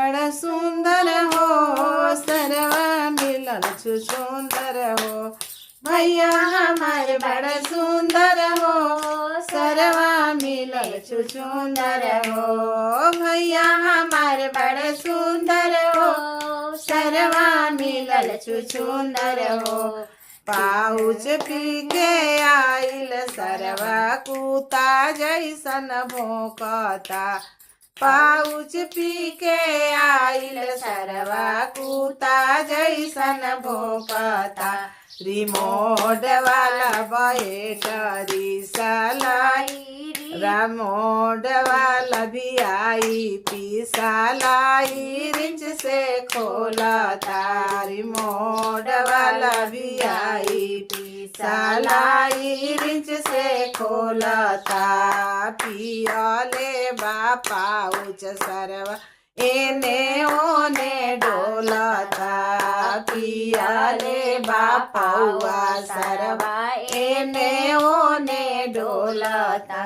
बड़ा सुंदर हो सरवा मिलल छु सुंदर हो भैया हमारे बड़ा सुंदर हो सरवा मिलल छु सुंदर हो भैया हमारे बड़ा सुंदर हो सरवा मिलल छु सुंदर हो पाउच पी के आइल सरवा कुता जैसन भोंकता पाउच पी के आइल सरवा कुता जैसन भोंकता रिमोट वाला बैटरी सलाई रिमोट वाला VIP सलाई रिंच से खोलता रिमोट वाला VIP सलाई रिंच से खोलता पियले बापाउच सरवा एने ओने डोलता पियले बापौआ सरवा एने ओने डोलता।